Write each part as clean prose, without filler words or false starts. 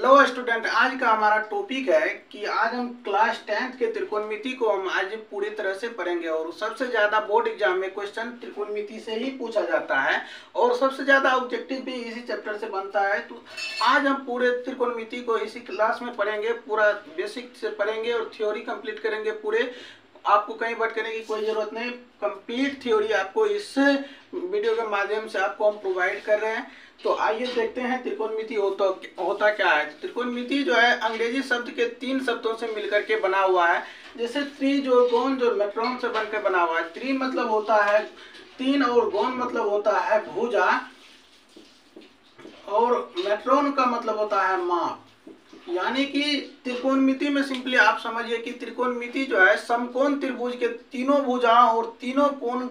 Hello student, आज का हमारा टॉपिक है कि आज हम क्लास 10th के त्रिकोणमिति को हम आज पूरी तरह से पढ़ेंगे। और सबसे ज़्यादा बोर्ड एग्जाम में क्वेश्चन त्रिकोणमिति से ही पूछा जाता है और सबसे ज़्यादा ऑब्जेक्टिव भी इसी चैप्टर से बनता है। तो आज हम पूरे त्रिकोणमिति को इसी क्लास में पढ़ेंगे, पूरा बेसिक से पढ़ेंगे और थ्योरी कंप्लीट करेंगे पूरे। आपको कहीं भटकने की कोई ज़रूरत नहीं, कंप्लीट थ्योरी आपको इस वीडियो के माध्यम से आपको हम प्रोवाइड कर रहे हैं। तो आइए देखते हैं त्रिकोणमिति होता क्या है। त्रिकोणमिति जो है अंग्रेजी शब्द के 3 शब्दों से मिलकर के बना हुआ है। जैसे त्रि जो गोन जो मेट्रोन से बनकर बना हुआ है। त्रि मतलब होता है 3 और गोन मतलब होता है भुजा और मेट्रोन का मतलब होता है माप। यानी कि त्रिकोणमिति में सिंपली आप समझिए कि त्रिकोणमिति जो है समकोण त्रिभुज के तीनों भुजाओं और तीनों कोण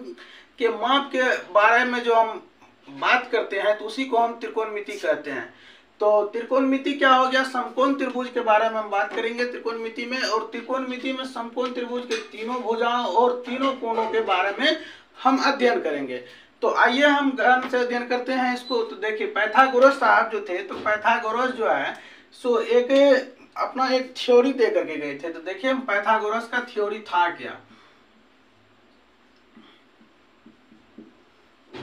के माप के बारे में जो हम बात करते हैं तो उसी को हम त्रिकोणमिति कहते हैं। तो त्रिकोणमिति क्या हो गया, समकोण त्रिभुज के बारे में हम बात करेंगे त्रिकोणमिति में। और त्रिकोणमिति में समकोण त्रिभुज के तीनों भुजाओं और तीनों कोणों के बारे में हम अध्ययन करेंगे। तो आइए हम गहन से अध्ययन करते हैं इसको। तो देखिए पाइथागोरस साहब जो थे, तो पाइथागोरस जो है सो एक अपना एक थ्योरी दे करके गए थे। तो देखिए हम पाइथागोरस का थ्योरी था क्या।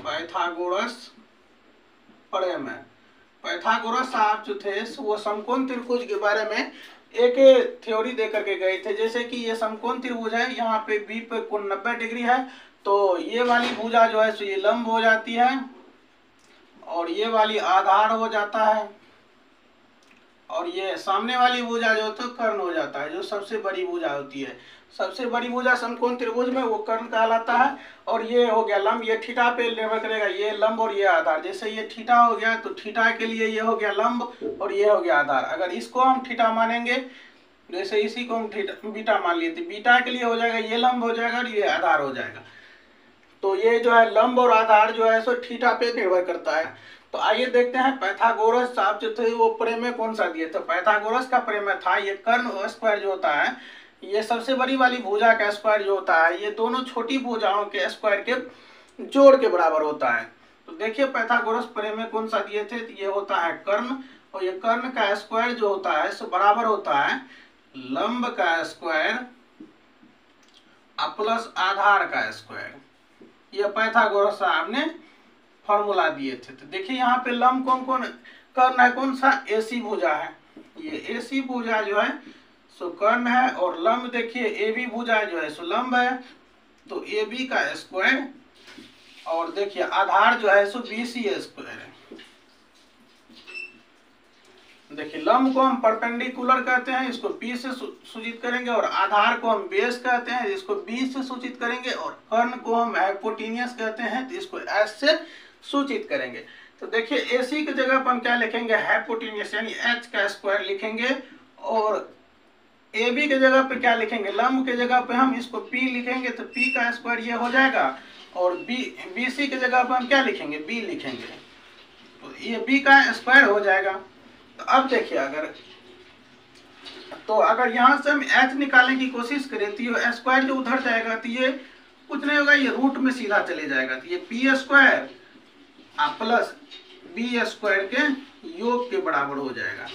पाइथागोरस पढ़े में पाइथागोरस साहब जो थे वो समकोण त्रिभुज के बारे में एक थ्योरी दे करके गए थे। जैसे कि ये समकोण त्रिभुज है, यहाँ पे बी पे कोण 90 डिग्री है, तो ये वाली भुजा जो है सो ये लंब हो जाती है और ये वाली आधार हो जाता है और ये सामने वाली भुजा जो तो कर्ण हो जाता है, जो सबसे बड़ी भुजा होती है। सबसे बड़ी भुजा समकोण त्रिभुज में वो कर्ण कहलाता है। और ये हो गया लंब, ये थीटा पे निर्भर करेगा, ये लंब और ये आधार। जैसे ये थीटा हो गया तो थीटा के लिए ये हो गया लंब और ये हो गया आधार। अगर इसको हम थीटा मानेंगे, जैसे इसी को हम बीटा मान लिए थे, बीटा के लिए हो जाएगा ये लंब हो जाएगा और ये आधार हो जाएगा। तो ये जो है लंब और आधार जो है सो थीटा पे निर्भर करता है। तो आइए देखते हैं पाइथागोरस साहब जो थे वो प्रमेय कौन सा दिए। तो पाइथागोरस का प्रमेय था ये कर्ण स्क्वायर जो होता है, ये सबसे बड़ी वाली भुजा का स्क्वायर जो होता है ये दोनों छोटी भुजाओं के स्क्वायर के जोड़ के बराबर होता है। तो देखिए पाइथागोरस प्रमेय कौन सा दिए थे, तो ये होता है कर्ण, और ये कर्ण का स्क्वायर जो होता है सो बराबर होता है लंब का स्क्वायर प्लस आधार का स्क्वायर। ये पाइथागोरस साहब ने फॉर्मूला दिए थे। तो देखिए यहाँ पे लंब कौन कर्ण है, कौन सा एसी भुजा है, ये एसी भुजा जो है सो कर्ण है। और लंब देखिए एबी भुजा जो है सो लंब है, तो एबी का स्क्वायर। और देखिए आधार जो है सो बीसी स्क्वायर है। देखिए लंब को हम परपेंडिकुलर कहते हैं, इसको P से सूचित करेंगे, और आधार को हम बेस कहते हैं, इसको B से सूचित करेंगे, और कर्ण को हम हाइपोटेन्यूस कहते हैं, तो इसको S से सूचित करेंगे। तो देखिए AC की जगह पर हम क्या लिखेंगे, हाइपोटेन्यूस यानी H का स्क्वायर लिखेंगे। और AB की जगह पे क्या लिखेंगे, लंब की जगह पे हम इसको P लिखेंगे, तो P का स्क्वायर ये हो जाएगा। और BC की जगह पर हम क्या लिखेंगे, B लिखेंगे, तो ये B का स्क्वायर हो जाएगा। तो अब देखिए अगर यहाँ से हम H निकालने की कोशिश करें तो ये स्क्वायर जो उधर जाएगा तो ये कुछ नहीं होगा, ये रूट में सीधा चले जाएगा। तो ये P square plus B square के योग के बराबर हो जाएगा।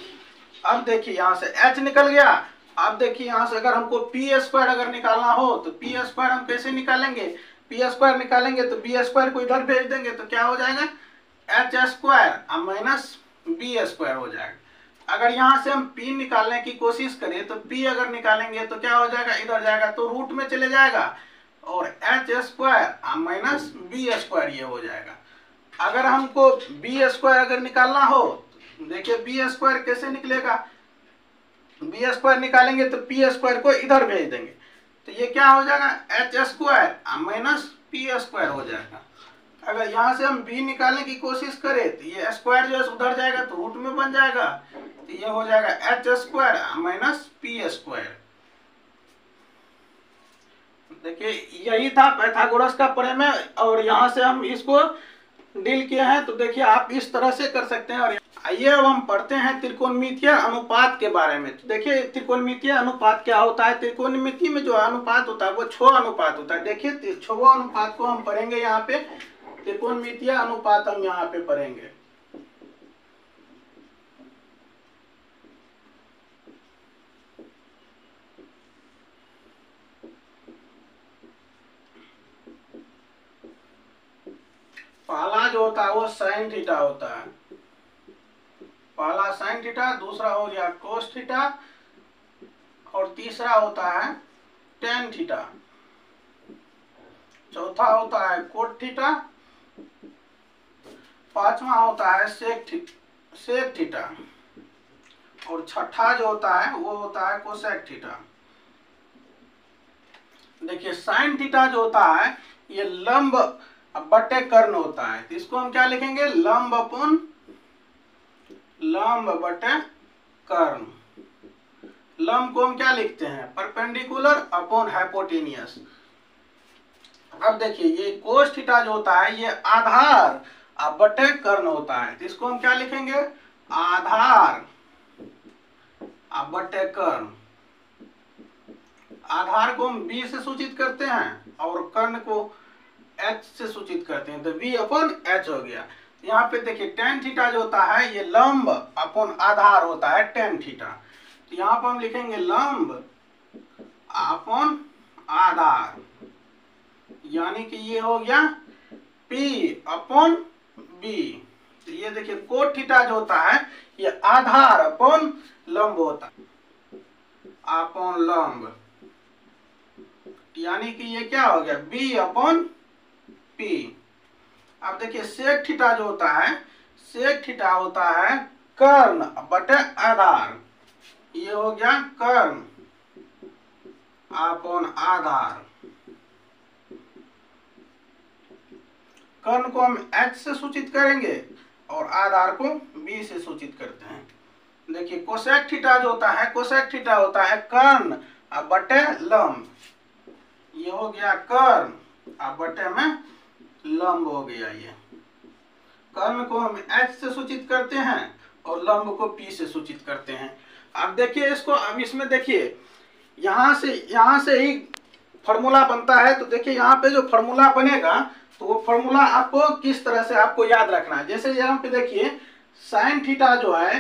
अब देखिए यहाँ से H निकल गया। अब देखिए यहाँ से अगर हमको P स्क्वायर अगर निकालना हो तो P स्क्वायर हम कैसे निकालेंगे, P स्क्वायर निकालेंगे तो B स्क्वायर को इधर भेज देंगे तो क्या हो जाएगा, H square minus B square हो जाएगा। अगर यहाँ से हम P निकालने की कोशिश करें तो P अगर निकालेंगे तो क्या हो जाएगा, इधर जाएगा तो रूट में चले जाएगा और H square minus B square ये हो जाएगा। अगर हमको B स्क्वायर अगर निकालना हो, देखिए B स्क्वायर कैसे निकलेगा, B स्क्वायर निकालेंगे तो P स्क्वायर को इधर भेज देंगे तो ये क्या हो जाएगा, H square minus P square हो जाएगा। अगर यहाँ से हम B निकालने की कोशिश करें तो ये स्क्वायर जो है उधर जाएगा तो रूट में बन जाएगा, तो ये हो जाएगा H square minus P square. देखिए यही था पाइथागोरस का प्रमेय और यहाँ से हम इसको डील किए हैं। तो देखिए आप इस तरह से कर सकते हैं। और आइए अब हम पढ़ते हैं त्रिकोणमितीय अनुपात के बारे में। तो देखिए त्रिकोणमितीय अनुपात क्या होता है। त्रिकोणमिति में जो अनुपात होता है वो छह अनुपात होता है। देखिए छह अनुपात को हम पढ़ेंगे यहाँ पे, त्रिकोणमितीय अनुपात हम यहाँ पे पढ़ेंगे। होता है वो साइन थीटा होता है। पहला साइन थीटा, दूसरा हो गया कोस थीटा, और तीसरा होता है टेन थीटा, चौथा होता है कोट थीटा, पांचवा होता है सेक थीटा, और छठा जो होता है वो होता है कोसेक थीटा। देखिए साइन थीटा जो होता है ये लंब बटे कर्ण होता है, तो इसको हम क्या लिखेंगे, लंब अपॉन लंब बटे कर्ण। लंब को हम क्या लिखते हैं, परपेंडिकुलर अपॉन हाइपोटेनियस। अब देखिए ये कोस थीटा जो होता है ये आधार बटे कर्ण होता है, तो इसको हम क्या लिखेंगे, आधार बटे कर्ण। आधार को हम b से सूचित करते हैं और कर्ण को h से सूचित करते हैं, तो v अपॉन h हो गया। यहाँ पे देखिए टेन थीटा जो होता है ये लंब अपॉन आधार होता है टेन थीटा, तो यहाँ पर हम लिखेंगे लंब अपॉन आधार, यानी कि ये हो गया p अपॉन b। तो ये देखिए कोट थीटा जो होता है ये आधार अपॉन लंब होता है, अपॉन लंब, यानी कि ये क्या हो गया b अपॉन p। अब देखिए सेक थीटा जो होता है, सेक थीटा होता है कर्ण बटे आधार, ये हो गया कर्ण अपॉन आधार। कर्ण को हम h से सूचित करेंगे और आधार को b से सूचित करते हैं। देखिए कोसेक थीटा जो होता है, कोसेक थीटा होता है कर्ण बटे लंब, ये हो गया कर्ण बटे में लंब हो गया। ये कर्ण को हम h से सूचित करते हैं और लंब को p से सूचित करते हैं। अब देखिए इसको, अब इसमें देखिए यहाँ से ही फॉर्मूला बनता है, तो देखिए यहाँ पे जो फॉर्मूला बनेगा तो वो फॉर्मूला आपको किस तरह से आपको याद रखना है। जैसे यहाँ पे देखिए साइन थीटा जो है,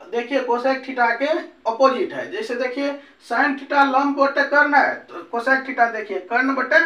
देखिए कोसेक थीटा के अपोजिट है। जैसे देखिए साइन थीटा लंब बटे कर्ण है, तो कोसेक थीटा देखिए कर्ण बटे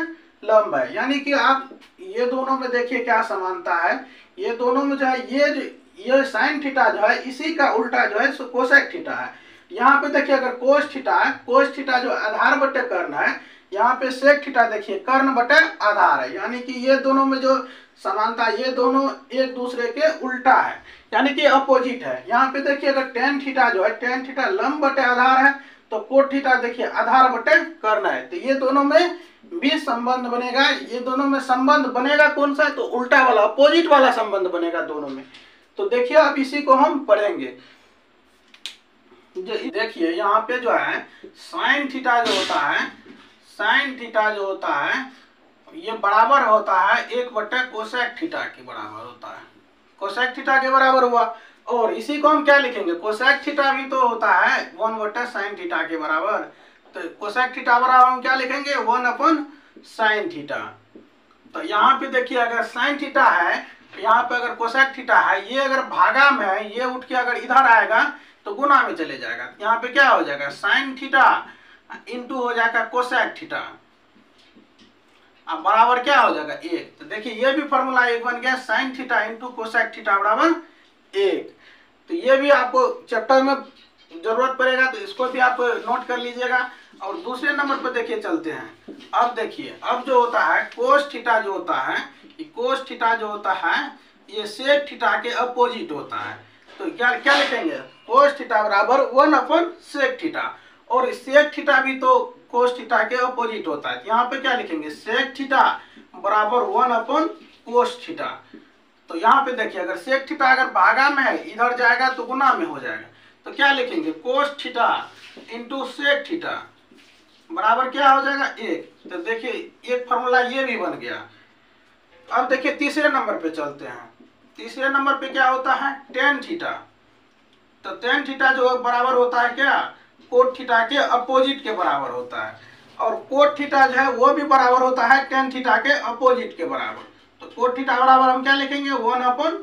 लंब है, यानी कि आप ये दोनों में देखिए क्या समानता है, ये दोनों में जो है ये साइन थीटा जो है इसी का उल्टा जो है कोसेक थीटा है। यहाँ पे देखिए अगर कोस थीटा है, कोस थीटा जो आधार बटे कर्ण है, यहाँ पे सेक थीटा देखिए कर्ण बटे आधार है, यानी कि ये दोनों में जो समानता, ये दोनों एक दूसरे के उल्टा है, यानी कि अपोजिट है। यहाँ पे देखिए अगर टेन थीटा जो है, टेन थीटा लंब बटे आधार है, तो कोट थीटा देखिए आधार बटे कर्ण है, तो ये दोनों में भी संबंध बनेगा। ये दोनों में संबंध बनेगा कौन सा है, तो उल्टा वाला, अपोजिट वाला संबंध बनेगा दोनों में। तो देखिए अब इसी को हम पढ़ेंगे। देखिए यहाँ पे जो है साइन थीटा जो होता है, साइन थीटा जो होता है ये बराबर होता है एक बटे कोसेक थीटा के बराबर होता है, कोसेक थीटा के बराबर हुआ। और इसी को हम क्या लिखेंगे, कोसेक थीटा भी तो होता है वन बटे साइन थीटा के बराबर, तो कोसेक थीटा बराबर हम क्या लिखेंगे, वन अपन साइन थीटा। तो यहाँ पे देखिए अगर साइन थीटा है, यहाँ पे अगर कोसेक थीटा है, ये अगर भागा में है, ये उठ के अगर इधर आएगा तो गुना में चले जाएगा। यहाँ पे क्या हो जाएगा, साइन थीटा इंटू हो जाएगा कोसेक थीटा, अब बराबर क्या हो जाएगा एक। तो देखिए ये भी फॉर्मूला एक बन गया, sine theta into cosec theta बराबर एक। तो ये भी आपको चैप्टर में जरूरत पड़ेगा, तो इसको भी आप नोट कर लीजिएगा। और दूसरे नंबर पर देखिए चलते हैं। अब देखिए अब जो होता है कोस थीटा जो होता है, कोस थीटा जो होता है ये सेक थीटा के अपोजिट होता है, तो क्या क्या लिखेंगे, कोस थीटा बराबर वन अपन सेक थीटा, और सेक थीटा भी तो कोस थीटा के अपोजिट होता है। यहाँ पे क्या लिखेंगे, सेक थीटा बराबर वन अपन कोस थीटा। तो यहाँ पे देखिए अगर सेक थीटा अगर भागा में है, इधर जाएगा तो गुना में हो जाएगा, तो क्या लिखेंगे, cos theta into sec theta बराबर क्या हो जाएगा एक। तो देखिए एक फॉर्मूला ये भी बन गया। अब देखिए तीसरे नंबर पे चलते हैं। तीसरे नंबर पे क्या होता है, टेन थीटा। तो टेन थीटा जो बराबर होता है क्या, कोट थीटा के अपोजिट के बराबर होता है, और कोट थीटा जो है वो भी बराबर होता है टेन थीटा के अपोजिट के बराबर। तो कोट थीटा बराबर हम क्या लिखेंगे, वन अपन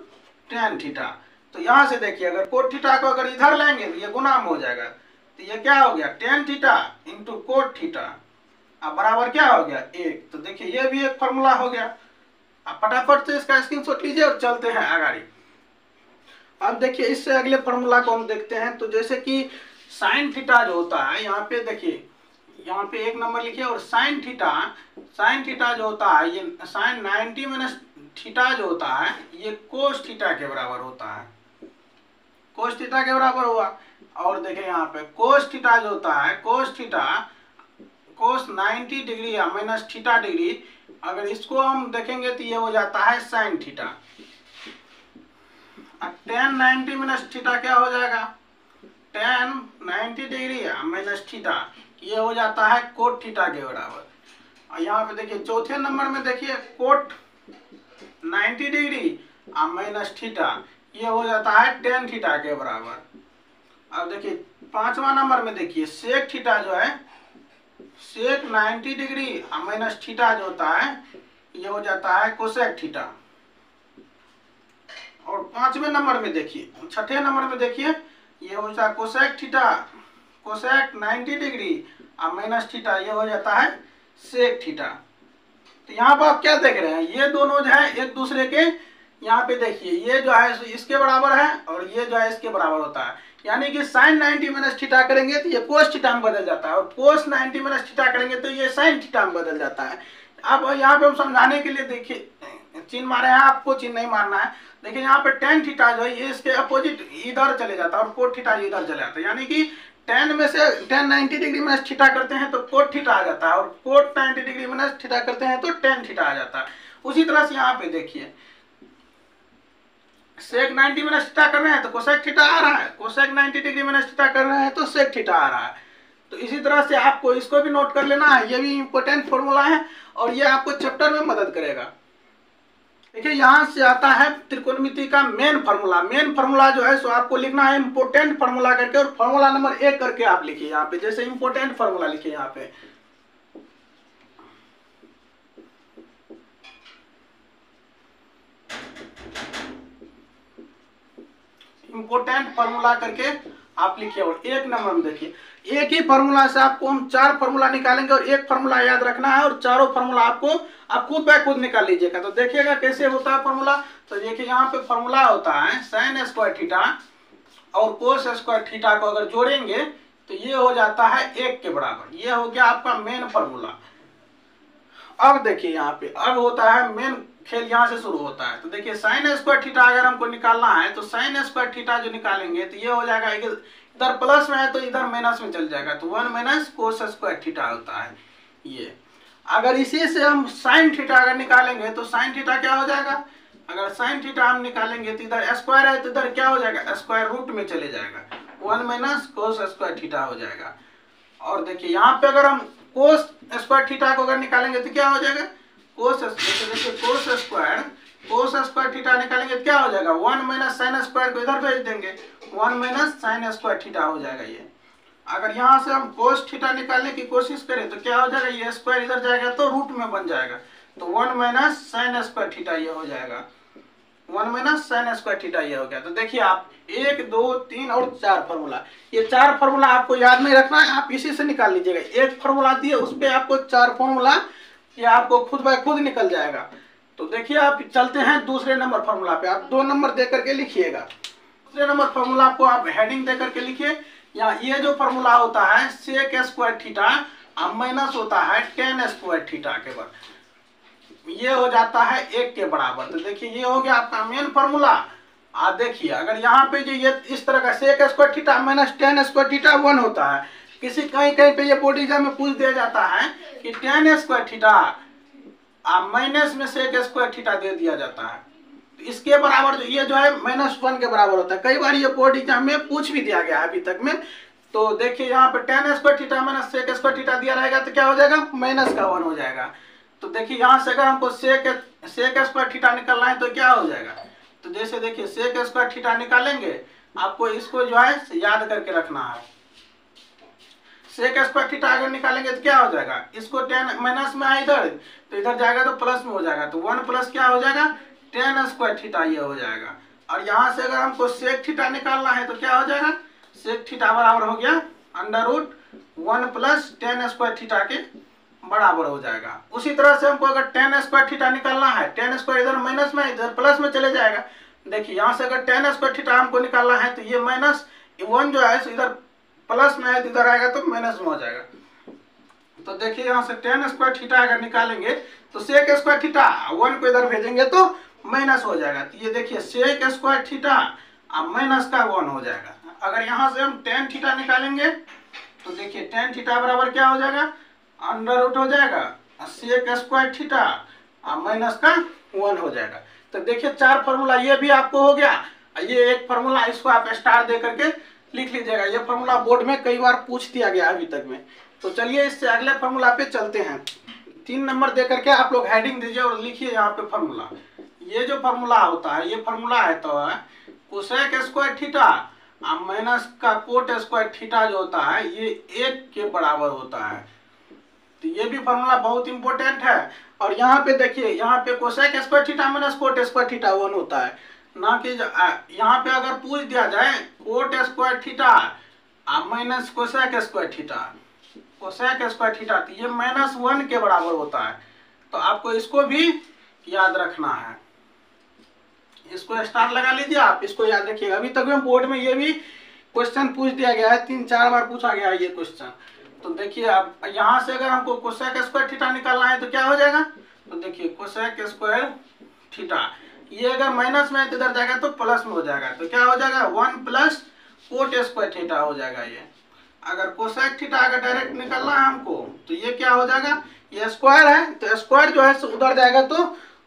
टेन थीटा। तो यहाँ से देखिए अगर कोट थीटा को अगर इधर लेंगे तो ये गुना में हो जाएगा, तो ये क्या हो गया, tan theta into cot theta, अब बराबर क्या हो गया एक। तो देखिए ये भी एक फॉर्मूला हो गया। आप फटाफट से इसका स्क्रीनशॉट लीजिए और चलते हैं आगे। अब देखिए इससे अगले फॉर्मूला को हम देखते हैं। तो जैसे कि साइन थीटा जो होता है, यहाँ पे देखिए, यहाँ पे एक नंबर लिखिए, और साइन थीटा जो होता है, ये साइन 90 माइनस थीटा जो होता है ये कोस थीटा के बराबर होता है, कोस थीटा के बराबर हुआ। और देखिए यहाँ पे कोस थीटा जो होता है, कोस 90 डिग्री या माइनस थीटा डिग्री, अगर इसको हम देखेंगे तो ये हो जाता है sine theta. Ten 90 minus theta क्या हो जाएगा, टेन 90 डिग्री माइनस थीटा, ये हो जाता है कोट थीटा के बराबर। और यहाँ पे देखिए चौथे नंबर में देखिए कोट 90 डिग्री माइनस थीटा, ये हो जाता है टेन थीटा के बराबर। अब देखिए पांचवा नंबर में देखिए सेक थीटा जो है, सेक 90 डिग्री माइनस थीटा जो होता है ये हो जाता है कोसेक थीटा। और पांचवें नंबर में देखिए, छठे नंबर में देखिए ये हो जाता है cosec theta, cosec 90 degree minus theta, ये हो जाता है सेक थीटा। तो यहाँ पर आप क्या देख रहे हैं, ये दोनों जो है एक दूसरे के, यहाँ पे देखिए ये जो है इसके बराबर है और ये जो है इसके बराबर होता है। यानी कि साइन 90 माइनस थीटा करेंगे तो ये कोस थीटा में बदल जाता है, और कोस 90 माइनस थीटा करेंगे तो ये साइन थीटा में बदल जाता है। अब यहाँ पे हम समझाने के लिए देखिए चिन्ह मारे हैं, आपको चिन्ह नहीं मारना है। देखिए यहाँ पे टेन थीटा जो है ये इसके अपोजिट इधर चले जाता है और कोट थीटा इधर चले जाता है। यानी कि टेन में से टेन 90 डिग्री माइनस थीटा करते हैं तो कोट थीटा आ जाता है, और कोट 90 डिग्री माइनस थीटा करते हैं तो टेन थीटा आ जाता है। उसी तरह से यहाँ पे देखिए सेक 90 माइनस थीटा कर रहे हैं तो कोसेक थीटा आ रहा है, कोसेक 90 डिग्री माइनस थीटा कर रहे हैं तो सेक थीटा आ रहा है। तो इसी तरह से आपको इसको भी नोट कर लेना है, ये भी इंपॉर्टेंट फॉर्मूला है और ये आपको चैप्टर में मदद करेगा। देखिए यहाँ से आता है त्रिकोणमिति का मेन फार्मूला। मेन फार्मूला जो है सो आपको लिखना है इंपोर्टेंट फार्मूला करके, और फार्मूला नंबर 1 करके आप लिखिए यहाँ पे, जैसे इंपोर्टेंट फार्मूला लिखिए यहाँ पे। इंपोर्टेंट फार्मूला करके आप लिखिए, और एक नंबर में देखिए एक ही फार्मूला से आपको हम 4 फार्मूला निकालेंगे और एक फार्मूला याद रखना है, और चारों फार्मूला आपको आप खुद बाय खुद निकाल लीजिएगा। तो देखिएगा कैसे होता है फार्मूला। तो देखिए यहाँ पे फार्मूला होता है साइन स्क्वायर थीटा और कोस स्क्वायर थीटा को अगर जोड़ेंगे तो ये हो जाता है 1 के बराबर। ये हो गया आपका मेन फार्मूला। अब देखिए यहाँ पे अब होता है मेन खेल, यहाँ से शुरू होता है। तो देखिए साइन स्क्वायर थीटा अगर हमको निकालना है तो साइन स्क्वायर थीटा जो निकालेंगे तो ये हो जाएगा, इधर प्लस में है तो इधर माइनस में चल जाएगा, तो 1 माइनस कोस स्क्वायर थीटा होता है ये। अगर इसी से हम साइन थीटा अगर निकालेंगे तो साइन थीटा क्या हो जाएगा, अगर साइन थीटा हम निकालेंगे तो इधर स्क्वायर है तो इधर क्या हो जाएगा, स्क्वायर रूट में चले जाएगा, 1 माइनस कोस स्क्वायर थीटा हो जाएगा। और देखिए यहाँ पे अगर हम कोस स्क्वायर थीटा को अगर निकालेंगे तो क्या हो जाएगा, कोस स्क्वायर थीटा निकालेंगे तो क्या हो जाएगा, 1 माइनस साइन स्क्वायर को इधर भेज देंगे, 1 माइनस साइन स्क्वायर थीटा हो जाएगा ये। अगर यहाँ से हम कोस थीटा निकालने की कोशिश करें तो क्या हो जाएगा, ये स्क्वायर इधर जाएगा तो रूट में बन जाएगा, तो 1 माइनस साइन स्क्वायर थीटा ये हो जाएगा, 1 माइनस साइन स्क्वायर थीटा ये हो गया। तो देखिए आप 1 2 3 और 4 फार्मूला, ये 4 फार्मूला आपको याद नहीं रखना है, आप इसी से निकाल लीजिएगा। एक फार्मूला दिए उस पर आपको 4 फार्मूला, ये आपको खुद बाय खुद निकल जाएगा। तो देखिए आप चलते हैं दूसरे नंबर फार्मूला पे, आप 2 नंबर दे करके लिखिएगा। दूसरे नंबर फार्मूला को आप हेडिंग दे करके लिखिए। यहाँ ये जो फार्मूला होता है सेक स्क्वायर थीटा माइनस होता है टेन स्क्वायर थीटा के बराबर, ये हो जाता है 1 के बराबर। तो देखिए ये हो गया आपका मेन फार्मूला। आप देखिए अगर यहाँ पे जो ये इस तरह का sec square theta minus tan square theta 1 होता है, किसी कहीं पे ये बोर्ड एग्जाम में पूछ दिया जाता है कि टेन स्क्वायर थीटा माइनस में सेक स्क्वायर थीटा दे दिया जाता है, तो इसके बराबर जो ये जो है -1 के बराबर होता है। कई बार ये बोर्ड एग्जाम में पूछ भी दिया गया है अभी तक में। तो देखिए यहाँ पे tan square theta minus sec square theta दिया रहेगा तो क्या हो जाएगा, -1 हो जाएगा। तो देखिए यहाँ से अगर हमको सेक स्क्वायर थीटा निकालना है तो क्या हो जाएगा, तो जैसे देखिए सेक स्क्वायर थीटा निकालेंगे, आपको इसको जो है याद करके रखना है। सेक स्क्वायर थीटा अगर निकालेंगे तो क्या हो जाएगा, इसको टेन माइनस में है इधर तो इधर जाएगा तो प्लस में हो जाएगा, तो 1 प्लस क्या हो जाएगा टेन स्क्वायर थीटा ये हो जाएगा। और यहाँ से अगर हमको सेक थीटा निकालना है तो क्या हो जाएगा, सेक थीटा बराबर हो गया √1 प्लस टेन स्क्वायर थीटा के बराबर हो जाएगा। उसी तरह से हमको अगर टेन स्क्वायर थीटा निकालना है, टेन स्क्वायर इधर माइनस में इधर प्लस में चले जाएगा। देखिए यहाँ से अगर टेन स्क्वायर थीटा हमको निकालना है तो ये माइनस वन जो है इधर प्लस में है, इधर आएगा तो माइनस में हो जाएगा। तो देखिए यहाँ से टेन स्क्वायर थीटा अगर निकालेंगे तो सेक स्क्वायर थीटा वन को इधर भेजेंगे तो माइनस हो जाएगा। तो ये देखिए सेक स्क्वायर थीटा माइनस का वन हो जाएगा। अगर यहाँ से हम टेन थीटा निकालेंगे तो देखिए टेन थीटा बराबर क्या हो जाएगा, अंडर रूट हो जाएगा सेक स्क्वायर थीटा माइनस का वन हो जाएगा। तो देखिए चार फार्मूला ये भी आपको हो गया। ये एक फार्मूला इसको आप स्टार दे करके लिख लीजिएगा। ये फार्मूला बोर्ड में कई बार पूछ दिया गया अभी तक में। तो चलिए इससे अगले फार्मूला पे चलते हैं। 3 नंबर दे करके आप लोग हेडिंग दीजिए और लिखिए यहाँ पे फार्मूला। ये जो फार्मूला होता है ये फार्मूला है तो कोसेक स्क्वायर थीटा माइनस का कोट स्क्वायर थीटा जो होता है ये 1 के बराबर होता है। तो ये भी फार्मूला बहुत इंपॉर्टेंट है। और यहाँ पे देखिए यहाँ पे cosec square theta minus cot square theta 1 होता है, ना कि यहाँ पे अगर पूछ दिया जाए coat square theta minus cosec square theta, cosec square theta तो ये -1 के बराबर होता है। तो आपको इसको भी याद रखना है। इसको स्टार लगा लीजिए, आप इसको याद रखिएगा। अभी तक में बोर्ड में ये भी क्वेश्चन पूछ दिया गया है, 3-4 बार पूछा गया है ये क्वेश्चन। तो देखिए अब यहाँ से अगर हमको कोसेक स्क्वायर थीटा निकालना है तो क्या हो जाएगा, तो देखिए कोसेक स्क्वायर थीटा ये अगर माइनस में इधर जाएगा तो प्लस में हो जाएगा। तो क्या हो जाएगा 1 प्लस कोट स्क्वायर थीटा हो जाएगा। ये अगर कोसेक थीटा अगर डायरेक्ट निकालना है हमको तो ये क्या हो जाएगा, ये स्क्वायर है तो स्क्वायर जो है उधर जाएगा तो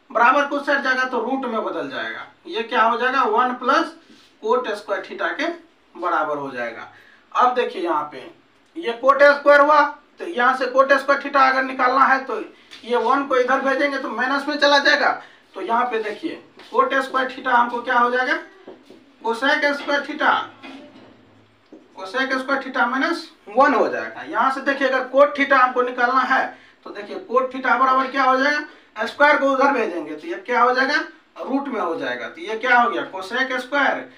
बराबर को सेट जाएगा तो रूट में बदल जाएगा। ये क्या हो जाएगा 1 प्लस कोट स्क्वायर थीटा के बराबर हो जाएगा। अब देखिए यहाँ पे ये कोट स्क्वायर हुआ तो यहाँ से कोट स्क्वायर थीटा अगर निकालना है तो ये 1 को इधर भेजेंगे तो माइनस में चला जाएगा। तो यहाँ पे देखिए कोट स्क्वायर थीटा हमको क्या हो जाएगा cosec square theta, cosec square theta -1 हो जाएगा। यहाँ से देखिए अगर कोट थीटा हमको निकालना है तो देखिए कोट थीटा बराबर क्या हो जाएगा, स्क्वायर को उधर भेजेंगे तो ये क्या हो जाएगा रूट में हो जाएगा। तो ये क्या हो गया कोसेक स्क्वायर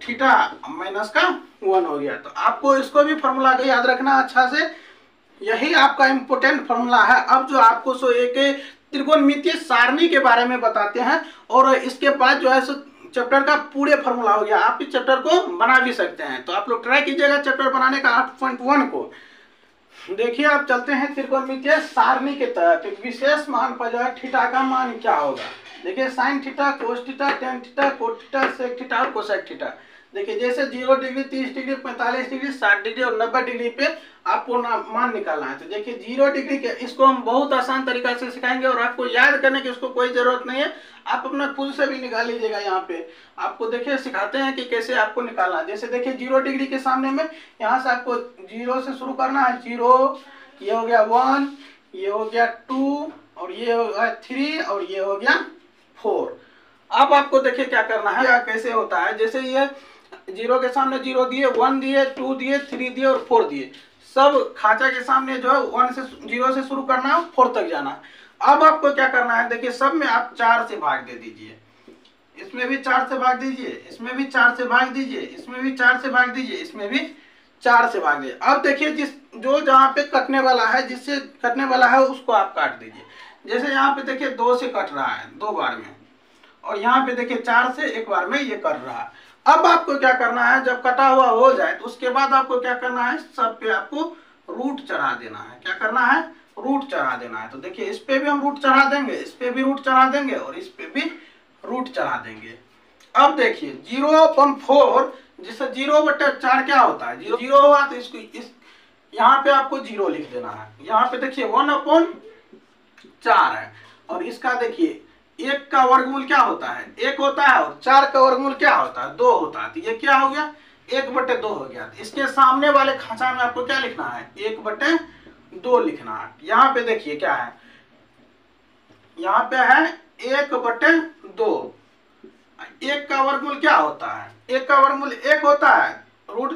थीटा माइनस का 1 हो गया। तो आपको इसको भी फार्मूला को याद रखना अच्छा से, यही आपका इम्पोर्टेंट फार्मूला है। अब जो आपको सो एक त्रिकोणमितीय सारणी के बारे में बताते हैं और इसके बाद जो है सो चैप्टर का पूरे फार्मूला हो गया। आप इस चैप्टर को बना भी सकते हैं। तो आप लोग ट्राई कीजिएगा चैप्टर बनाने का 8.1 को। देखिए आप चलते हैं त्रिकोणमितीय सारणी के तहत। एक विशेष मान पर जो है थीटा का मान क्या होगा। देखिए sine theta, cos theta, tan theta, cot theta, sec theta और कोसेक थीटा। देखिए जैसे 0 डिग्री, 30 डिग्री, 45 डिग्री, 60 डिग्री और 90 डिग्री पे आपको मान निकालना है। तो देखिए 0 डिग्री के इसको हम बहुत आसान तरीका से सिखाएंगे और आपको याद करने की इसको कोई जरूरत नहीं है, आप अपना खुद से भी निकाल लीजिएगा। यहाँ पे आपको देखिए सिखाते हैं कि कैसे आपको निकालना है। जैसे देखिए 0 डिग्री के सामने में यहाँ से आपको 0 से शुरू करना है। 0, ये हो गया 1, ये हो गया 2 और ये हो गया 3 और ये हो गया 4। अब आपको देखिए क्या करना है, कैसे होता है। जैसे ये 0 के सामने 0 दिए, 1 दिए, 2 दिए, 3 दिए और 4 दिए। सब खांचा के सामने जो है 0 से शुरू करना है, 4 तक जाना है। अब आपको क्या करना है, देखिए सब में आप 4 से भाग दे दीजिए। इसमें भी 4 से भाग दीजिए, इसमें भी 4 से भाग दीजिए, इसमें भी 4 से भाग दीजिए, इसमें भी 4 से भाग दीजिए। अब देखिए जो जहाँ पे कटने वाला है, जिससे कटने वाला है उसको आप काट दीजिए। जैसे यहाँ पे देखिए 2 से कट रहा है 2 बार में, और यहाँ पे देखिए 4 से 1 बार में ये कट रहा है। अब आपको क्या करना है, जब कटा हुआ हो जाए तो उसके बाद आपको क्या करना है, सब पे आपको रूट चढ़ा देना है। क्या करना है, रूट चढ़ा देना है। तो देखिए इस पे भी हम रूट चढ़ा देंगे, इस पे भी रूट चढ़ा देंगे और इस पे भी रूट चढ़ा देंगे। अब देखिए 0/4 जिससे 0/4 क्या होता है, 0 हुआ तो इसको यहाँ पे आपको 0 लिख देना है। यहाँ पे देखिए 1/4 है और इसका देखिए 1 का वर्गमूल क्या होता है, 1 होता है और 4 का वर्गमूल क्या होता है, 2 होता है। तो ये क्या हो गया 1/2 हो गया। तो इसके सामने वाले खांचा में आपको क्या लिखना है, 1/2 लिखना है। यहाँ पे देखिए क्या है, यहाँ पे है 1/2। 1 का वर्गमूल क्या होता है, 1 का वर्गमूल 1 होता है, रूट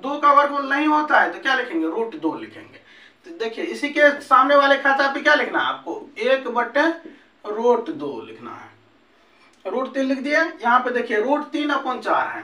2 का वर्गमूल नहीं होता है तो क्या लिखेंगे, √2 लिखेंगे। तो देखिए इसी के सामने वाले खांचा पे क्या लिखना है आपको, 1/√2 लिखना है। √3 लिख दिए। यहाँ पे देखिए √3/4 है,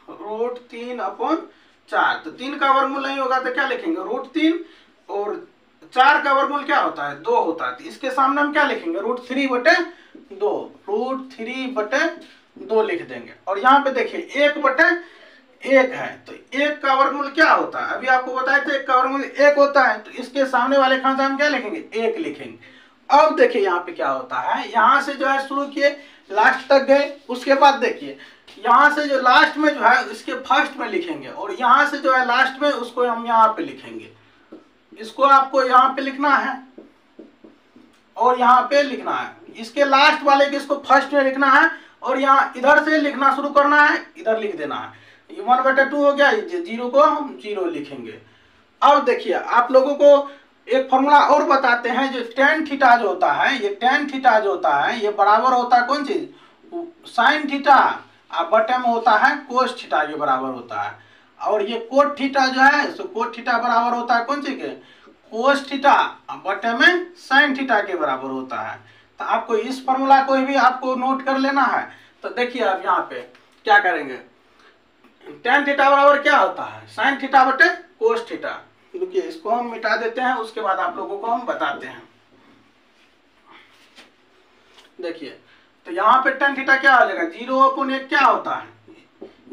√3/4। तो 3 का वर्गमूल नहीं होगा तो क्या लिखेंगे, √3 और 4 का वर्गमूल क्या होता है? 2 होता है। तो इसके सामने हम क्या लिखेंगे? √3/2, √3/2 लिख देंगे। और यहाँ पे देखिए 1/1 है, तो 1 का वर्गमूल क्या होता है? अभी आपको बताया था 1 का वर्गमूल 1 होता है, तो इसके सामने वाले खाने हम क्या लिखेंगे? 1 लिखेंगे। अब देखिए यहाँ पे क्या होता है, यहाँ से जो है शुरू किए लास्ट तक गए, उसके बाद देखिए यहाँ से जो लास्ट में जो है इसके फर्स्ट में लिखेंगे, और यहाँ से जो है लास्ट में उसको हम यहाँ पे लिखेंगे। इसको आपको यहाँ पे लिखना है और यहाँ पे लिखना है। इसके लास्ट वाले के इसको फर्स्ट में लिखना है, और यहाँ इधर से लिखना शुरू करना है, इधर लिख देना है। 1/2 हो गया, 0 को हम 0 लिखेंगे। अब देखिए आप लोगों को एक फॉर्मूला और बताते हैं, जो tan थीटा जो होता है, ये tan थीटा जो होता है ये बराबर होता है कौन चीज? sin थीटा, और बटे में होता है cos थीटा के बराबर होता है। और ये कोट थीटा जो है, सो कोट थीटा बराबर होता है कौन चीज के? कोस थीटा, बटे में साइन थीटा के बराबर होता है। तो आपको इस फॉर्मूला को भी आपको नोट कर लेना है। तो देखिए आप यहाँ पे क्या करेंगे, tan थीटा बराबर क्या होता है? साइन थीटा बटे कोस थीटा। देखिए इसको हम मिटा देते हैं, उसके बाद आप लोगों को हम बताते हैं। देखिए तो यहाँ पे tan थीटा क्या हो जाएगा? 0/1 क्या होता है?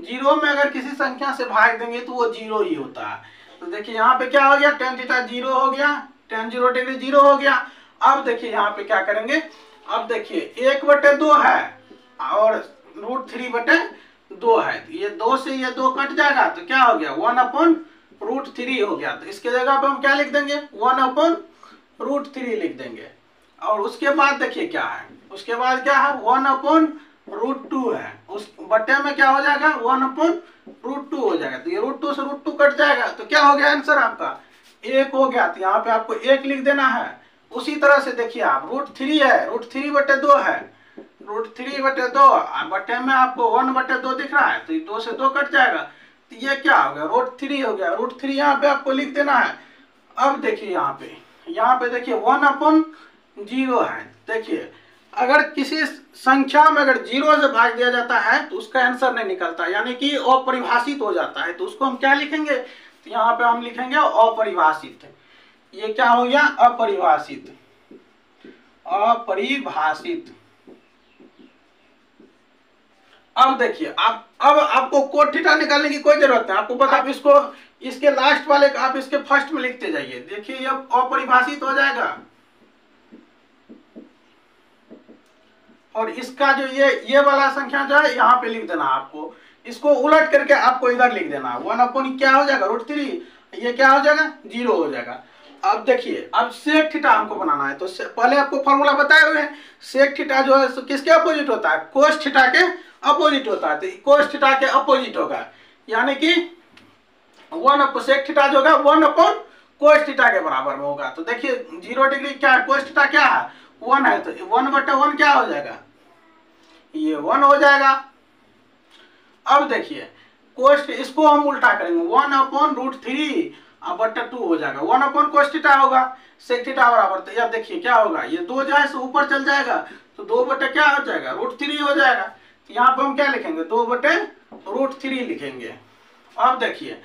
0 में अगर किसी संख्या से भाग देंगे तो वो 0 ही होता है। तो देखिए यहाँ पे क्या हो गया? tan थीटा 0 हो गया, tan 0 डिग्री 0 हो गया। अब देखिए यहाँ पे क्या करेंगे, अब देखिए 1/2 है और √3/2 है, तो ये 2 से ये 2 कट जाएगा, तो क्या हो गया? 1/√3 हो गया। तो इसके जगह पे हम क्या लिख देंगे? 1/√3 लिख देंगे। और उसके बाद देखिए क्या है, उसके बाद क्या है? 1/√2 है, उस बटे में क्या हो जाएगा? 1/√2 हो जाएगा। तो ये √2 से √2 कट जाएगा, तो क्या हो गया आंसर आपका? 1 हो गया। तो यहाँ पे आपको 1 लिख देना है। उसी तरह से देखिए आप √3 है, √3/2 है, √3/2 बटे में आपको 1/2 दिख रहा है, तो 2 से 2 कट जाएगा, तो ये क्या हो गया? √3 हो गया। √3 यहाँ पे आपको लिख देना है। अब देखिए यहाँ पे देखिए 1/0 है। देखिए अगर किसी संख्या में अगर 0 से भाग दिया जाता है तो उसका आंसर नहीं निकलता, यानी कि अपरिभाषित हो जाता है। तो उसको हम क्या लिखेंगे? तो यहाँ पे हम लिखेंगे अपरिभाषित। ये क्या हो गया? अपरिभाषित, अपरिभाषित। अब देखिए अब आपको कोट थीटा निकालने की कोई जरूरत नहीं, आपको पता, आप इसको इसके लास्ट वाले आप इसके फर्स्ट में लिखते जाइए। देखिए ये अपरिभाषित हो जाएगा, और इसका जो ये वाला संख्या जो है यहाँ पे लिख देना आपको, इसको उलट करके आपको इधर लिख देना। 1/, क्या हो जाएगा? √3, ये क्या हो जाएगा? 0 हो जाएगा। अब देखिए अब सेक थीटा हमको बनाना है, तो पहले आपको फॉर्मूला बताए हुए हैं। सेक थीटा जो है किसके अपोजिट होता है? कोस थीटा के अपोजिट होता है। तो कोस थीटा के अपोजिट होगा, यानी कि सेक थीटा जो होगा 1/कोस थीटा के बराबर में होगा। तो देखिए 0 डिग्री क्या है? कोस थीटा क्या है? 1 है, तो 1/1 क्या हो जाएगा? ये 1 हो जाएगा। अब देखिए कोस, इसको हम उल्टा करेंगे, 1/√3/2 हो जाएगा, 1/कोस थीटा होगा, सेक थीटा बराबर। तो अब देखिए क्या होगा, ये 2 जो है ऊपर चल जाएगा, तो 2 क्या हो जाएगा? √3 हो जाएगा। तो यहाँ पे हम क्या लिखेंगे? 2/√3 लिखेंगे। अब देखिए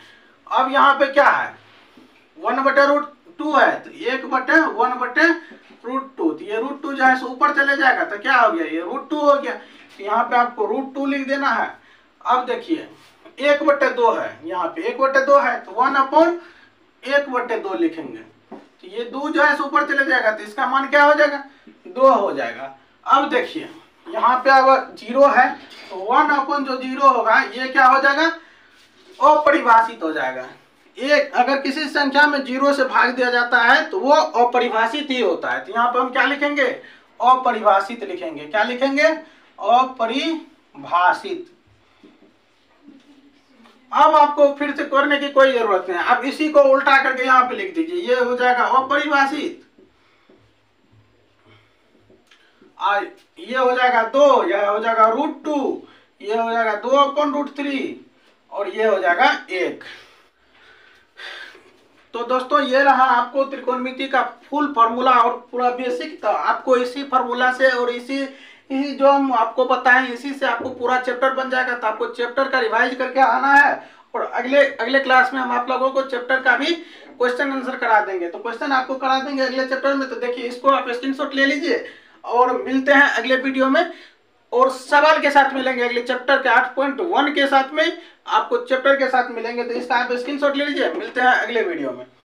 अब यहाँ पे क्या है? 1/√2 है, तो 1/1/√2, तो ये √2 जो है ऊपर चले जाएगा, तो क्या हो गया? ये √2 हो गया। तो यहाँ पे आपको √2 लिख देना है। अब देखिए 1/2 है, यहाँ पे 1/2 है, तो 1/1/2 लिखेंगे। तो ये 2 जो है ऊपर चले जाएगा, तो इसका मान क्या हो जाएगा? 2 हो जाएगा। अब देखिए यहाँ पे अगर 0 है, तो 1 जो 0 होगा ये क्या हो जाएगा? अपरिभाषित हो जाएगा। एक अगर किसी संख्या में 0 से भाग दिया जाता है तो वो अपरिभाषित ही होता है। तो यहाँ पे हम क्या लिखेंगे? अपरिभाषित लिखेंगे। क्या लिखेंगे? अपरिभाषित। अब आपको फिर से करने की कोई जरूरत नहीं, अब इसी को उल्टा करके यहाँ पे लिख दीजिए, ये हो जाएगा अपरिभाषित। ये हो जाएगा 2, यह हो जाएगा √2, ये हो जाएगा 2/√3, और ये हो जाएगा 1। तो दोस्तों ये रहा आपको त्रिकोणमिति का फुल फार्मूला और पूरा बेसिक। तो आपको इसी फार्मूला से और इसी जो हम आपको बताएं इसी से आपको पूरा चैप्टर बन जाएगा। तो आपको चैप्टर का रिवाइज करके आना है और अगले अगले क्लास में हम आप लोगों को चैप्टर का भी क्वेश्चन आंसर करा देंगे। तो क्वेश्चन आपको करा देंगे अगले चैप्टर में। तो देखिए इसको आप स्क्रीनशॉट ले लीजिए और मिलते हैं अगले वीडियो में, और सवाल के साथ मिलेंगे अगले चैप्टर के 8.1 के साथ में, आपको चैप्टर के साथ मिलेंगे। तो इसका आप स्क्रीनशॉट ले लीजिए, मिलते हैं अगले वीडियो में।